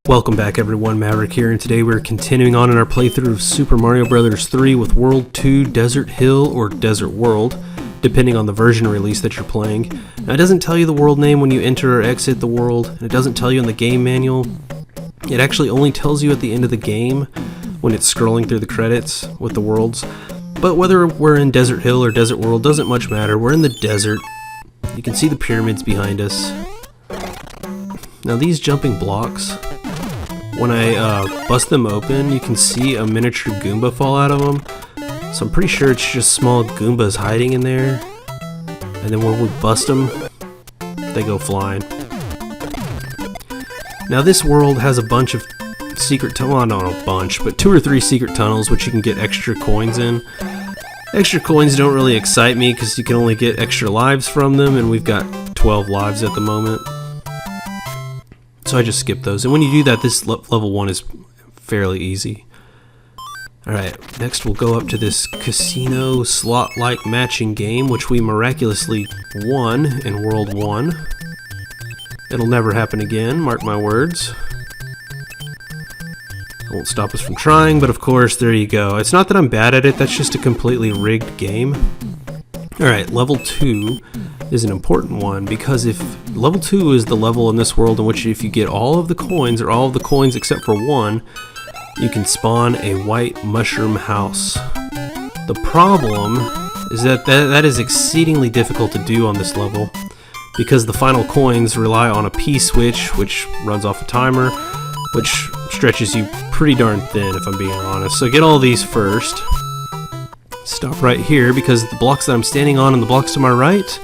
Welcome back everyone, Maverick here, and today we're continuing on in our playthrough of Super Mario Bros. 3 with World 2 Desert Hill or Desert World, depending on the version release that you're playing. Now, it doesn't tell you the world name when you enter or exit the world, and it doesn't tell you in the game manual. It actually only tells you at the end of the game when it's scrolling through the credits with the worlds. But whether we're in Desert Hill or Desert World doesn't much matter. We're in the desert. You can see the pyramids behind us. Now these jumping blocks, when I bust them open, you can see a miniature Goomba fall out of them. So I'm pretty sure it's just small Goombas hiding in there. And then when we bust them, they go flying. Now this world has a bunch of secret tunnels, well, not a bunch, but 2 or 3 secret tunnels which you can get extra coins in. Extra coins don't really excite me because you can only get extra lives from them, and we've got 12 lives at the moment. So I just skip those, and when you do that, this level 1 is fairly easy. Alright, next we'll go up to this casino slot-like matching game, which we miraculously won in World 1. It'll never happen again, mark my words. It won't stop us from trying, but of course, there you go. It's not that I'm bad at it, that's just a completely rigged game. Alright, level 2 is an important one, because if level 2 is the level in this world in which if you get all of the coins, or all of the coins except for one, you can spawn a white mushroom house. The problem is that is exceedingly difficult to do on this level, because the final coins rely on a P-switch, which runs off a timer, which stretches you pretty darn thin, if I'm being honest. So get all these first. Stop right here, because the blocks that I'm standing on and the blocks to my right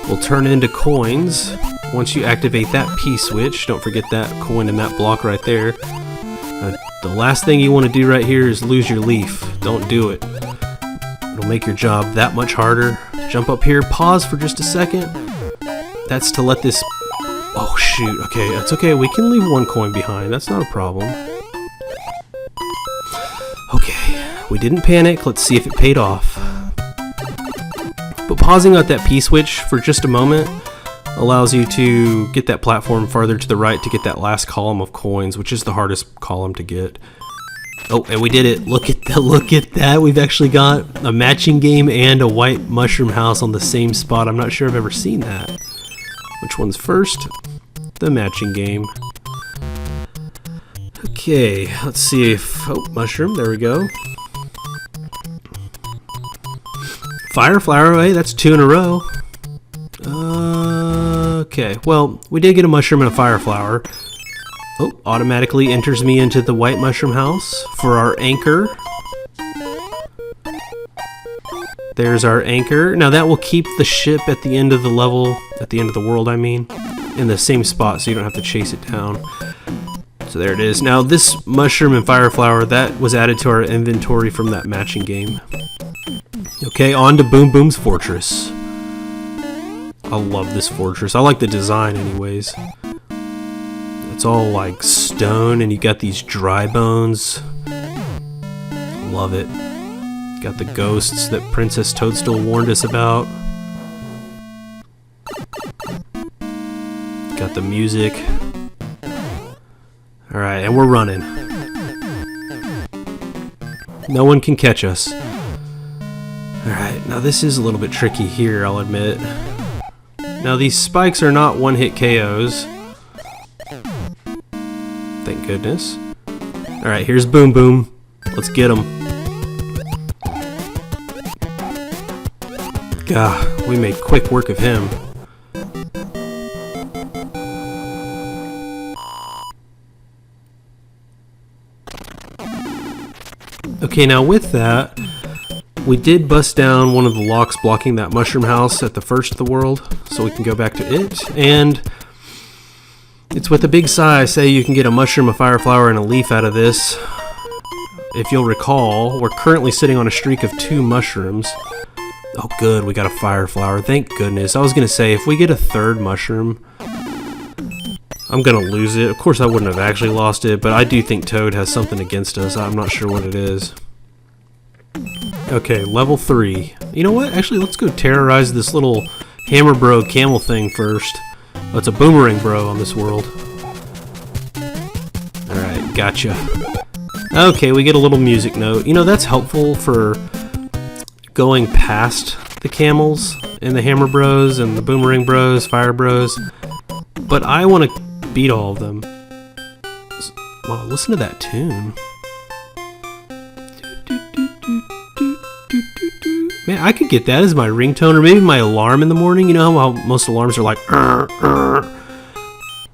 will turn into coins once you activate that P-switch. Don't forget that coin in that block right there. The last thing you want to do right here is lose your leaf. Don't do it. It'll make your job that much harder. Jump up here, pause for just a second. That's to let this... Oh shoot, okay, that's okay, we can leave one coin behind, that's not a problem. Okay, we didn't panic, let's see if it paid off. But pausing at that P-switch for just a moment allows you to get that platform farther to the right to get that last column of coins, which is the hardest column to get. Oh, and we did it. Look at that. We've actually got a matching game and a white mushroom house on the same spot. I'm not sure I've ever seen that. Which one's first? The matching game. Okay, let's see if... Oh, mushroom, there we go. Fire flower, hey, that's 2 in a row. Okay, well, we did get a mushroom and a fire flower. Oh, automatically enters me into the white mushroom house for our anchor. There's our anchor. Now that will keep the ship at the end of the level, at the end of the world I mean, in the same spot so you don't have to chase it down. So there it is. Now this mushroom and fire flower, that was added to our inventory from that matching game. Okay, on to Boom Boom's fortress. I love this fortress. I like the design anyways. It's all like stone and you got these dry bones. Love it. Got the ghosts that Princess Toadstool warned us about. Got the music. Alright, and we're running. No one can catch us. Alright, now this is a little bit tricky here, I'll admit. Now these spikes are not one-hit KOs. Thank goodness. Alright, here's Boom Boom. Let's get him. God, we made quick work of him. Okay, now with that, we did bust down one of the locks blocking that mushroom house at the first of the world, so we can go back to it, and it's with a big sigh I say you can get a mushroom, a fire flower, and a leaf out of this. If you'll recall, we're currently sitting on a streak of 2 mushrooms. Oh good, we got a fire flower, thank goodness. I was gonna say, if we get a 3rd mushroom, I'm gonna lose it. Of course I wouldn't have actually lost it, but I do think Toad has something against us. I'm not sure what it is. Okay, level 3. You know what? Actually, let's go terrorize this little Hammer Bro camel thing first. Oh, it's a Boomerang Bro on this world. Gotcha. Okay, we get a little music note. You know, that's helpful for going past the camels and the Hammer Bros and the Boomerang Bros, Fire Bros. But I want to beat all of them. Wow, listen to that tune. Man, I could get that as my ringtone, or maybe my alarm in the morning. You know how most alarms are like,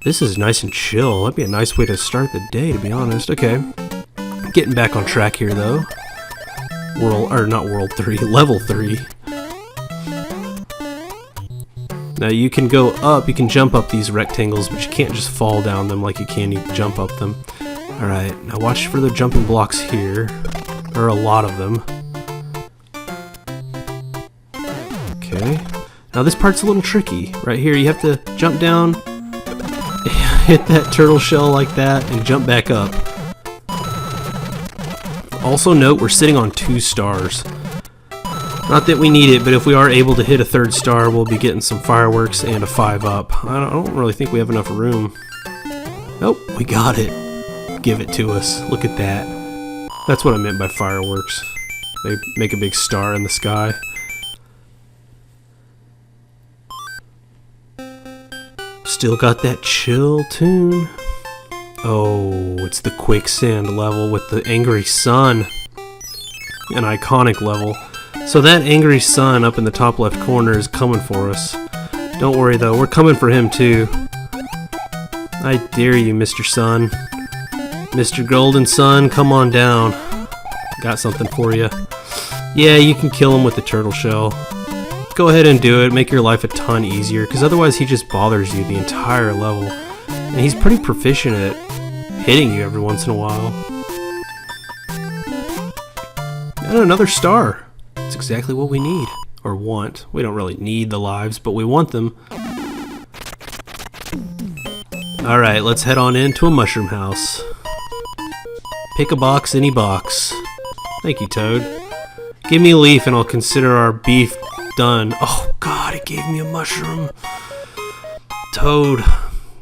This is nice and chill. That'd be a nice way to start the day, to be honest. Okay. Getting back on track here, though. Level 3. Now you can go up, you can jump up these rectangles, but you can't just fall down them like you can. You jump up them. Alright, now watch for the jumping blocks here. There are a lot of them. Okay. Now this part's a little tricky. Right here, you have to jump down, hit that turtle shell like that, and jump back up. Also note, we're sitting on 2 stars. Not that we need it, but if we are able to hit a 3rd star, we'll be getting some fireworks and a 5-up. I don't really think we have enough room. Nope, we got it. Give it to us. Look at that. That's what I meant by fireworks. They make a big star in the sky. Still got that chill tune. Oh, it's the quicksand level with the angry sun. An iconic level. So that angry sun up in the top left corner is coming for us. Don't worry though, we're coming for him too. I dare you, Mr. Sun. Mr. Golden Sun, come on down. Got something for you. Yeah, you can kill him with the turtle shell. Go ahead and do it, make your life a ton easier, because otherwise he just bothers you the entire level. And he's pretty proficient at hitting you every once in a while. And another star. That's exactly what we need. Or want. We don't really need the lives, but we want them. Alright, let's head on into a mushroom house. Pick a box, any box. Thank you, Toad. Give me a leaf and I'll consider our beef done. Oh god, it gave me a mushroom. Toad,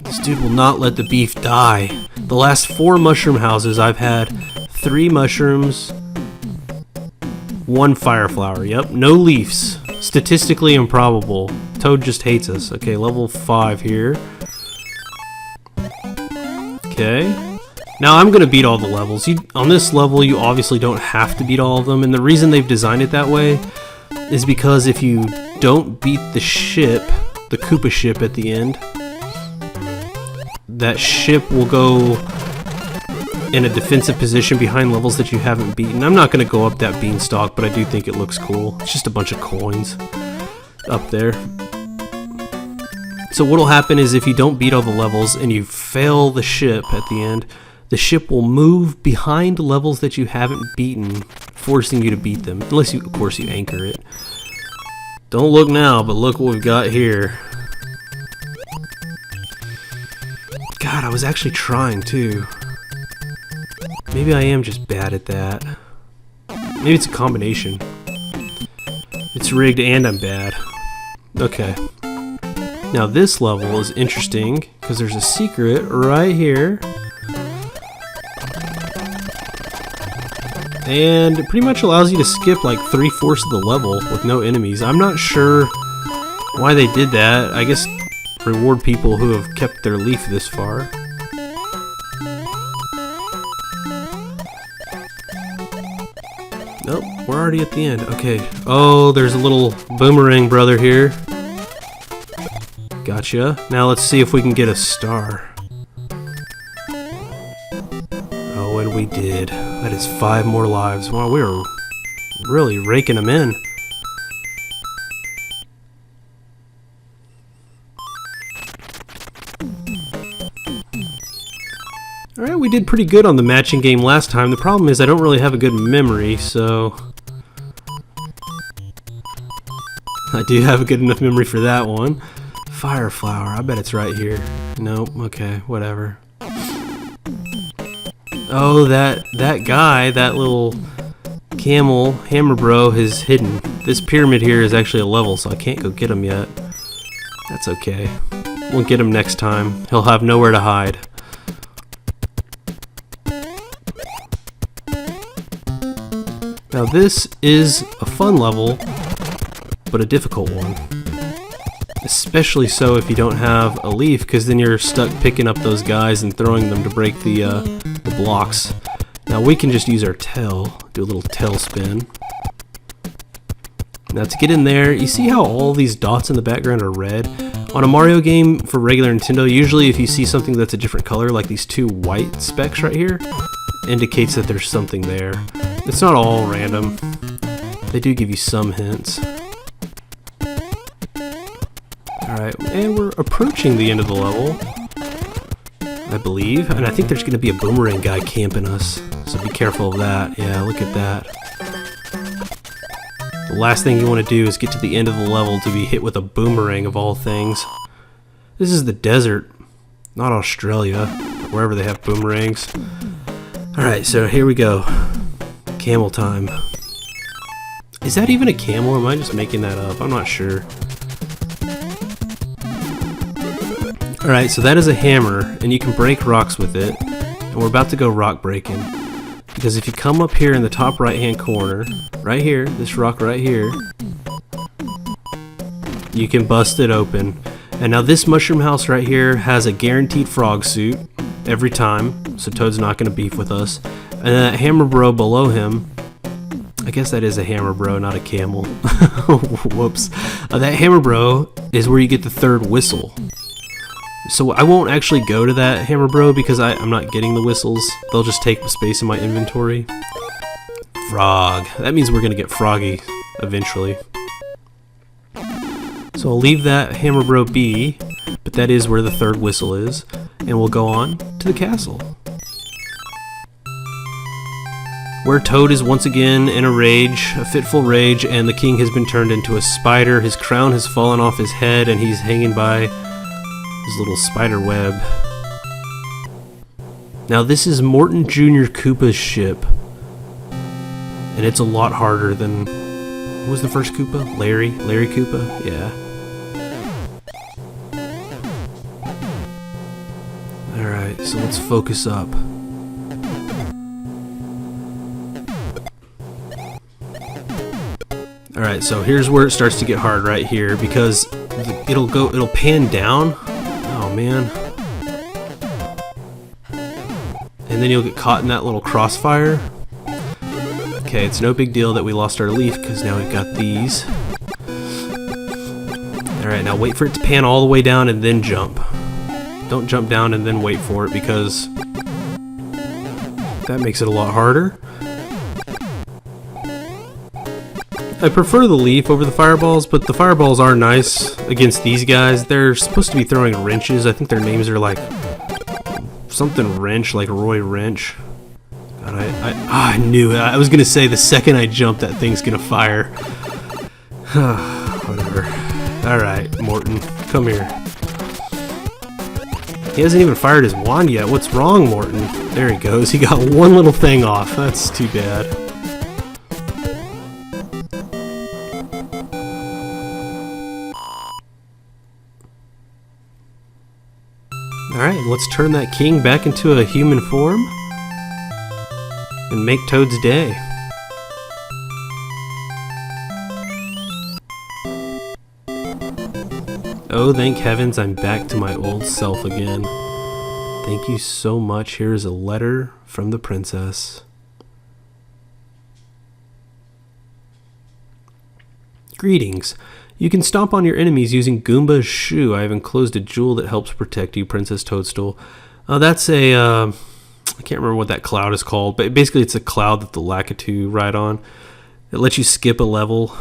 this dude will not let the beef die. The last 4 mushroom houses I've had 3 mushrooms, 1 fire flower. Yep, no leaves. Statistically improbable. Toad just hates us. Okay, level 5 here. Okay. Now I'm gonna beat all the levels. On this level, you obviously don't have to beat all of them, and the reason they've designed it that way is because if you don't beat the ship, the Koopa ship at the end, that ship will go in a defensive position behind levels that you haven't beaten. I'm not going to go up that beanstalk, but I do think it looks cool. It's just a bunch of coins up there. So what'll happen is if you don't beat all the levels and you fail the ship at the end, the ship will move behind levels that you haven't beaten, forcing you to beat them. Unless, of course, you anchor it. Don't look now, but look what we've got here. God, I was actually trying, too. Maybe I am just bad at that. Maybe it's a combination. It's rigged and I'm bad. Okay. Now this level is interesting, because there's a secret right here. And it pretty much allows you to skip like 3/4 of the level with no enemies. I'm not sure why they did that. I guess reward people who have kept their leaf this far. Nope, we're already at the end. Okay. Oh, there's a little boomerang brother here. Gotcha. Now let's see if we can get a star. Oh, and we did. That is 5 more lives. Wow, we are really raking them in. Alright, we did pretty good on the matching game last time. The problem is I don't really have a good memory, so I do have a good enough memory for that one. Fire flower, I bet it's right here. Nope, okay, whatever. Oh, that guy, that little camel, Hammer Bro, is hidden. This pyramid here is actually a level, so I can't go get him yet. That's okay. We'll get him next time. He'll have nowhere to hide. Now this is a fun level, but a difficult one. Especially so if you don't have a leaf, because then you're stuck picking up those guys and throwing them to break the blocks. Now we can just use our tail, do a little tail spin. Now to get in there, you see how all these dots in the background are red? On a Mario game for regular Nintendo, usually if you see something that's a different color, like these two white specks right here, indicates that there's something there. It's not all random. They do give you some hints. Alright, and we're approaching the end of the level, I believe. And I think there's going to be a boomerang guy camping us, so be careful of that. Yeah, look at that. The last thing you want to do is get to the end of the level to be hit with a boomerang of all things. This is the desert, not Australia, wherever they have boomerangs. Alright, so here we go. Camel time. Is that even a camel, or am I just making that up? I'm not sure. Alright, so that is a hammer, and you can break rocks with it. And we're about to go rock breaking. Because if you come up here in the top right hand corner, right here, this rock right here, you can bust it open. And now this mushroom house right here has a guaranteed frog suit every time, so Toad's not going to beef with us. And that hammer bro below him, I guess that is a hammer bro, not a camel. Whoops. That hammer bro is where you get the third whistle. So I won't actually go to that hammer bro because I'm not getting the whistles. They'll just take space in my inventory. Frog. That means we're going to get froggy eventually. So I'll leave that hammer bro be, but that is where the third whistle is. And we'll go on to the castle, where Toad is once again in a rage, a fitful rage, and the king has been turned into a spider. His crown has fallen off his head and he's hanging by his little spider web. Now this is Morton Jr. Koopa's ship, and it's a lot harder than, what was the first Koopa? Larry Koopa? Yeah. Alright, so let's focus up. Alright, so here's where it starts to get hard right here, because it'll pan down. Oh man. And then you'll get caught in that little crossfire. Okay, it's no big deal that we lost our leaf, because now we've got these. Alright, now wait for it to pan all the way down and then jump. Don't jump down and then wait for it, because that makes it a lot harder. I prefer the leaf over the fireballs, but the fireballs are nice against these guys. They're supposed to be throwing wrenches. I think their names are like something wrench, like Roy Wrench. God, I knew it. I was gonna say the second I jump, that thing's gonna fire. Whatever. Alright, Morton, come here. He hasn't even fired his wand yet. What's wrong, Morton? There he goes. He got one little thing off. That's too bad. Alright, let's turn that king back into a human form and make Toad's day. Oh, thank heavens I'm back to my old self again. Thank you so much. Here is a letter from the princess. Greetings. You can stomp on your enemies using Goomba's shoe. I have enclosed a jewel that helps protect you, Princess Toadstool. That's a, I can't remember what that cloud is called, but basically it's a cloud that the Lakitu ride on. It lets you skip a level.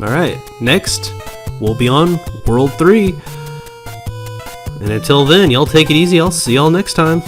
Alright, next, we'll be on World 3. And until then, y'all take it easy. I'll see y'all next time.